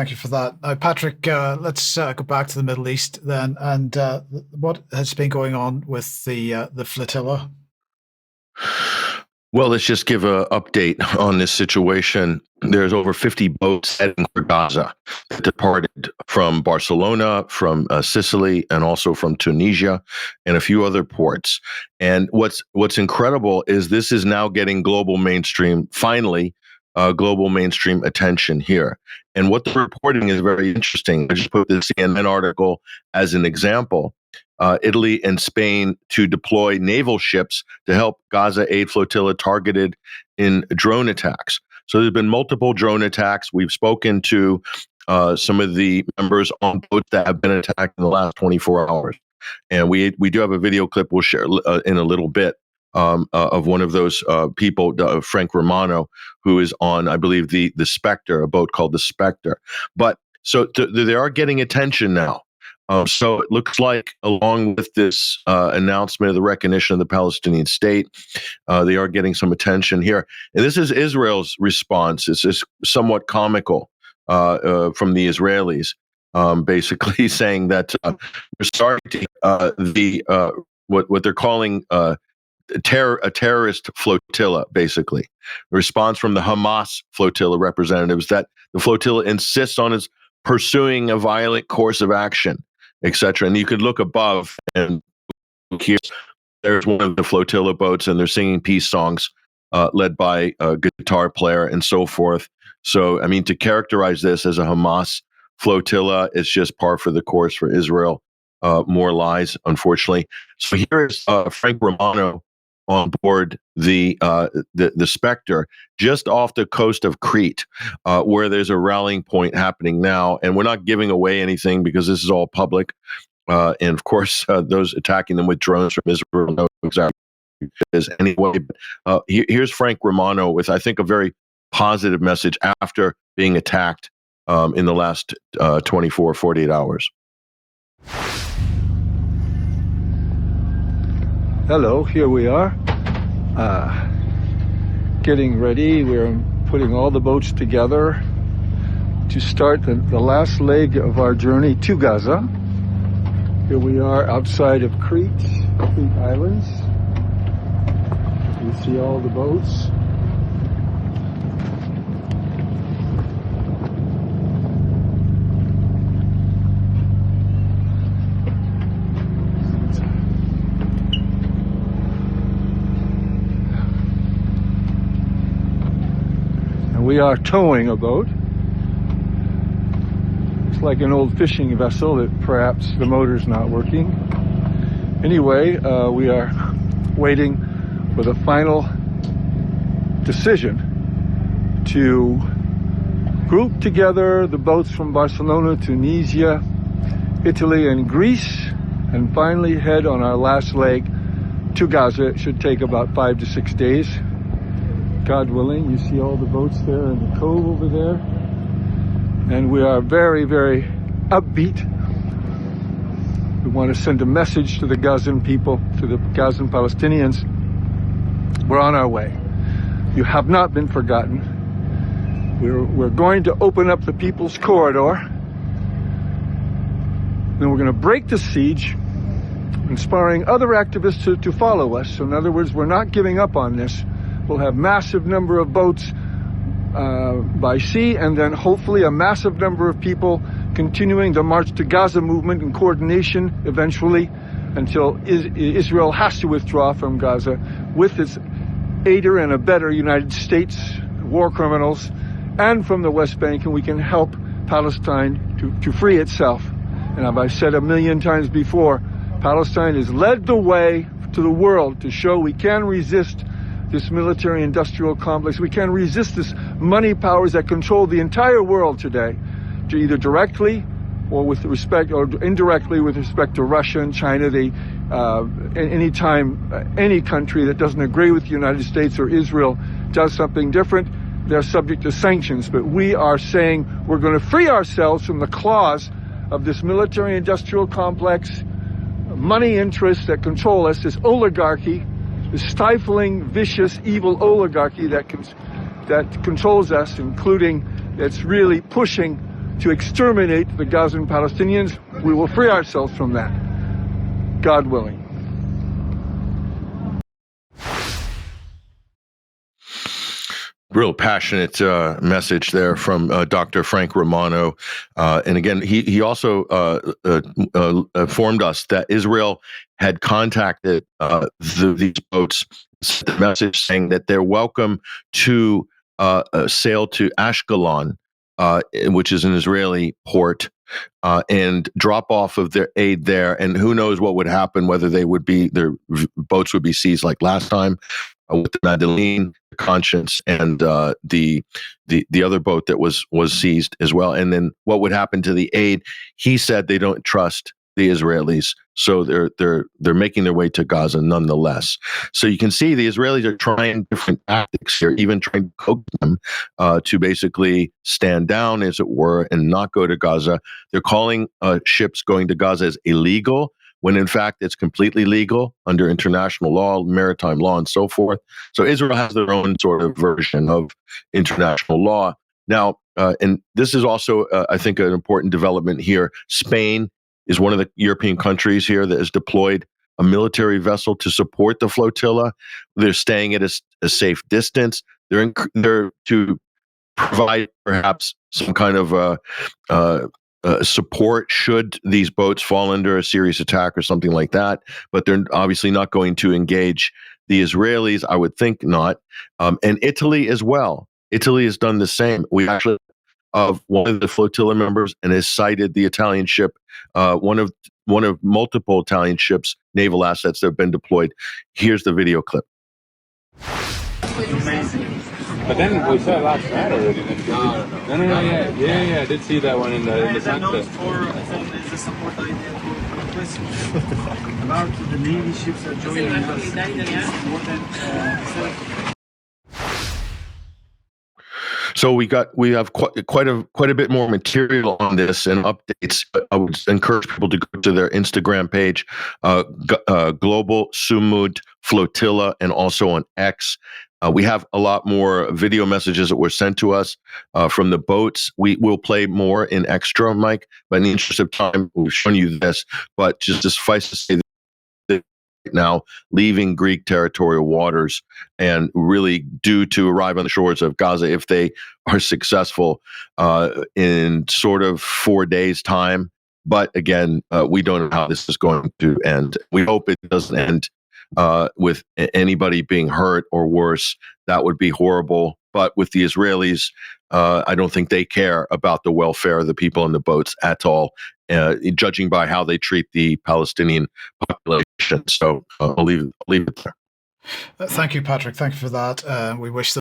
Thank you for that. Now, Patrick, let's go back to the Middle East then, and what has been going on with the flotilla? Well, let's just give an update on this situation. There's over 50 boats heading for Gaza that departed from Barcelona, from Sicily, and also from Tunisia, and a few other ports. And what's incredible is this is now getting global mainstream, finally, global mainstream attention here. And what they're reporting is very interesting. I just put the CNN article as an example. Italy and Spain to deploy naval ships to help Gaza aid flotilla targeted in drone attacks. So there's been multiple drone attacks. We've spoken to some of the members on boats that have been attacked in the last 24 hours. And we do have a video clip we'll share in a little bit of one of those people, Frank Romano, who is on, I believe, the Spectre, a boat called the Spectre. But so they are getting attention now. So it looks like, along with this announcement of the recognition of the Palestinian state, they are getting some attention here. And this is Israel's response. It's just somewhat comical from the Israelis, basically saying that they're starting what they're calling a terrorist flotilla, basically. The response from the Hamas flotilla representatives that the flotilla insists on is pursuing a violent course of action, etc. And you could look above and here, there's one of the flotilla boats, and they're singing peace songs led by a guitar player and so forth. So, I mean, to characterize this as a Hamas flotilla is just par for the course for Israel. More lies, unfortunately. So here is Frank Romano on board the Spectre, just off the coast of Crete, where there's a rallying point happening now. And we're not giving away anything because this is all public. And of course, those attacking them with drones from Israel know exactly what it is anyway. Here's Frank Romano with, I think, a very positive message after being attacked in the last 48 hours. Hello, here we are, getting ready. We're putting all the boats together to start the last leg of our journey to Gaza. Here we are outside of Crete Islands. You see all the boats. We are towing a boat. It's like an old fishing vessel that perhaps the motor's not working. Anyway, we are waiting for the final decision to group together the boats from Barcelona, Tunisia, Italy, and Greece, and finally head on our last leg to Gaza. It should take about 5 to 6 days. God willing. You see all the boats there in the cove over there. And we are very, very upbeat. We want to send a message to the Gazan people, to the Gazan Palestinians. We're on our way. You have not been forgotten. We're going to open up the People's Corridor. Then we're going to break the siege, inspiring other activists to follow us. So in other words, we're not giving up on this. We'll have massive number of boats by sea, and then hopefully a massive number of people continuing the March to Gaza movement in coordination eventually until Israel has to withdraw from Gaza with its aider and abettor United States, war criminals, and from the West Bank, and we can help Palestine to free itself. And as I've said a million times before, Palestine has led the way to the world to show we can resist this military-industrial complex. We can resist this money powers that control the entire world today, to either directly or with respect, or indirectly with respect to Russia and China. They, anytime any country that doesn't agree with the United States or Israel does something different, they're subject to sanctions. But we are saying we're going to free ourselves from the claws of this military-industrial complex, money interests that control us, this oligarchy, the stifling, vicious, evil oligarchy that controls us, including that's really pushing to exterminate the Gazan Palestinians. We will free ourselves from that, God willing. Real passionate message there from Dr. Frank Romano. And again, he also informed us that Israel had contacted these boats, sent a message saying that they're welcome to sail to Ashkelon, which is an Israeli port, and drop off of their aid there. And who knows what would happen, whether their boats would be seized like last time with the Madeleine, the Conscience, and the other boat that was seized as well. And then what would happen to the aid? He said they don't trust the Israelis, so they're making their way to Gaza nonetheless. So you can see the Israelis are trying different tactics here, even trying to coax them to basically stand down, as it were, and not go to Gaza. They're calling ships going to Gaza as illegal, when in fact it's completely legal under international law, maritime law, and so forth. So Israel has their own sort of version of international law. Now, and this is also, I think, an important development here. Spain is one of the European countries here that has deployed a military vessel to support the flotilla. They're staying at a safe distance. They're to provide perhaps some kind of support should these boats fall under a serious attack or something like that. But they're obviously not going to engage the Israelis. I would think not. And Italy as well. Italy has done the same. We actually of one of the flotilla members and has cited the Italian ship, one of multiple Italian ships, naval assets that have been deployed. Here's the video clip. But then we saw last night already. No, yeah. I did see that one in the sunset. Is a support idea to request about the Navy ships are joining us. More than So we have quite a bit more material on this and updates. I would encourage people to go to their Instagram page, Global Sumud Flotilla, and also on X. We have a lot more video messages that were sent to us from the boats. We will play more in extra, Mike, but in the interest of time, we've shown you this. But just suffice to say that now leaving Greek territorial waters and really due to arrive on the shores of Gaza if they are successful in sort of 4 days' time. But again, we don't know how this is going to end. We hope it doesn't end with anybody being hurt or worse. That would be horrible. But with the Israelis, I don't think they care about the welfare of the people in the boats at all, judging by how they treat the Palestinian population. So I'll leave it there. Thank you, Patrick. Thank you for that. We wish them